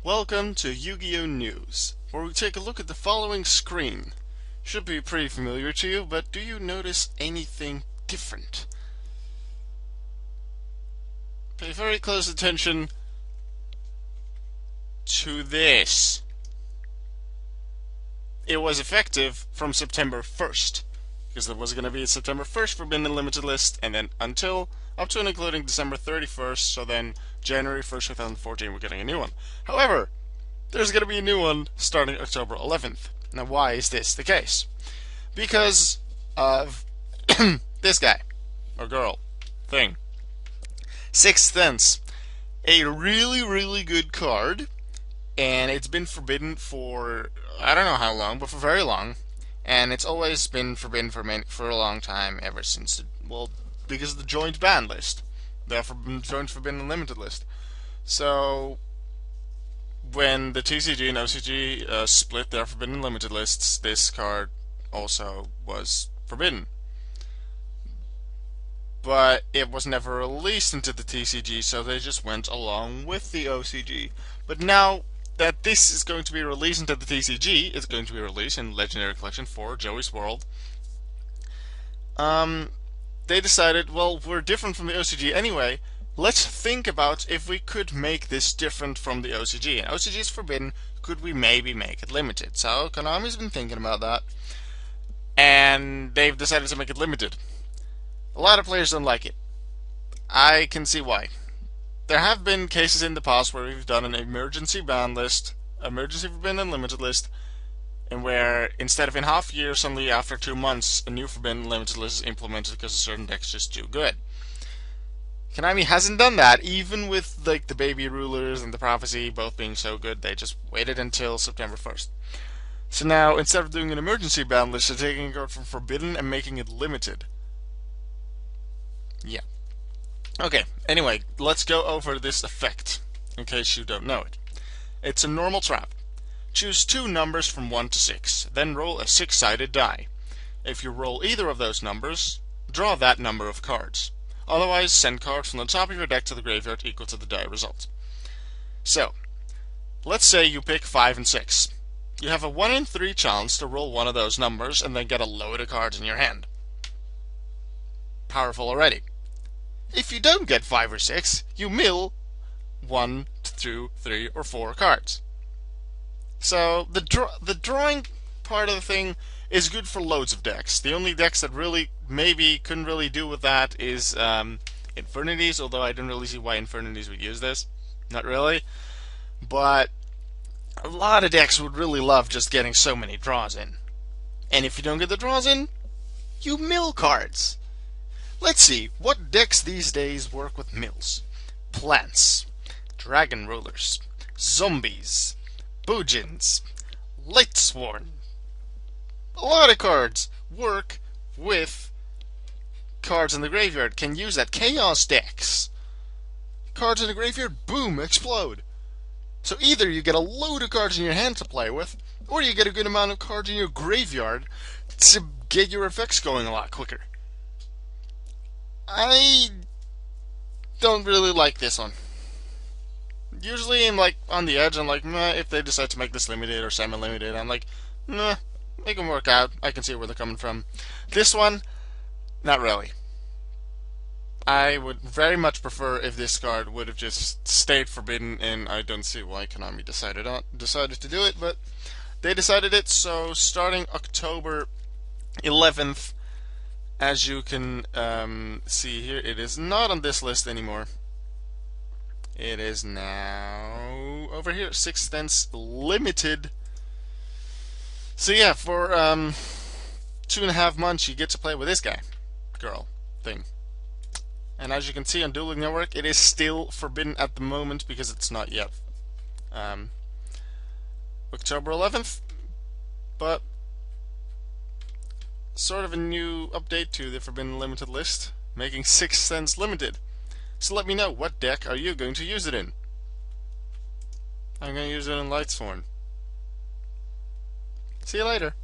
Welcome to Yu-Gi-Oh! News, where we take a look at the following screen. Should be pretty familiar to you, but do you notice anything different? Pay very close attention to this. It was effective from September 1st, because there was going to be a September 1st Forbidden Unlimited list, and then up to and including December 31st, so then January 1st, 2014, we're getting a new one. However, there's going to be a new one starting October 11th. Now, why is this the case? Because of this guy, or girl, thing. Sixth Sense. A really good card, and it's been forbidden for, I don't know how long, but for very long. And it's always been forbidden for a long time, ever since, because of the joint ban list. The joint Forbidden Unlimited list. So, when the TCG and OCG split their Forbidden Unlimited lists, this card also was forbidden. But it was never released into the TCG, so they just went along with the OCG. But now that this is going to be released into the TCG, it's going to be released in Legendary Collection 4, Joey's World. They decided, well, we're different from the OCG anyway, let's think about if we could make this different from the OCG. And OCG is forbidden, could we maybe make it limited? So Konami's been thinking about that, and they've decided to make it limited. A lot of players don't like it. I can see why. There have been cases in the past where we've done an emergency ban list, emergency Forbidden Unlimited list, and where instead of in half year, suddenly after 2 months, a new Forbidden Unlimited list is implemented because a certain deck is just too good. Konami hasn't done that, even with like the Baby Rulers and the Prophecy both being so good. They just waited until September 1st. So now, instead of doing an emergency ban list, they're taking a card from Forbidden and making it limited. Yeah. Okay, anyway, let's go over this effect, in case you don't know it. It's a normal trap. Choose 2 numbers from 1 to 6, then roll a 6-sided die. If you roll either of those numbers, draw that number of cards. Otherwise, send cards from the top of your deck to the graveyard equal to the die result. So, let's say you pick 5 and 6. You have a 1 in 3 chance to roll one of those numbers and then get a load of cards in your hand. Powerful already. If you don't get 5 or 6, you mill 1, 2, 3, or 4 cards. So the drawing part of the thing is good for loads of decks. The only decks that really maybe couldn't really do with that is Infernities, although I don't really see why Infernities would use this. Not really. But a lot of decks would really love just getting so many draws in. And if you don't get the draws in, you mill cards. Let's see, what decks these days work with mills? Plants, Dragon Rulers, Zombies, Boojins, Lightsworn. A lot of cards work with cards in the graveyard. Can use that. Chaos decks. Cards in the graveyard, boom, explode. So either you get a load of cards in your hand to play with, or you get a good amount of cards in your graveyard to get your effects going a lot quicker. I don't really like this one. Usually I'm like on the edge. I'm like, meh, if they decide to make this limited or semi-limited, I'm like, nah, make them work out. I can see where they're coming from. This one, not really. I would very much prefer if this card would have just stayed forbidden, and I don't see why Konami decided to do it, but they decided it. So starting October 11th. As you can see here, it is not on this list anymore. It is now over here, Sixth Sense Limited. So yeah, for 2.5 months, you get to play with this guy, girl, thing. And as you can see on Dueling Network, it is still forbidden at the moment because it's not yet October 11th, but sort of a new update to the Forbidden Limited list, making Sixth Sense limited. So let me know, what deck are you going to use it in? I'm going to use it in Lightsworn. See you later.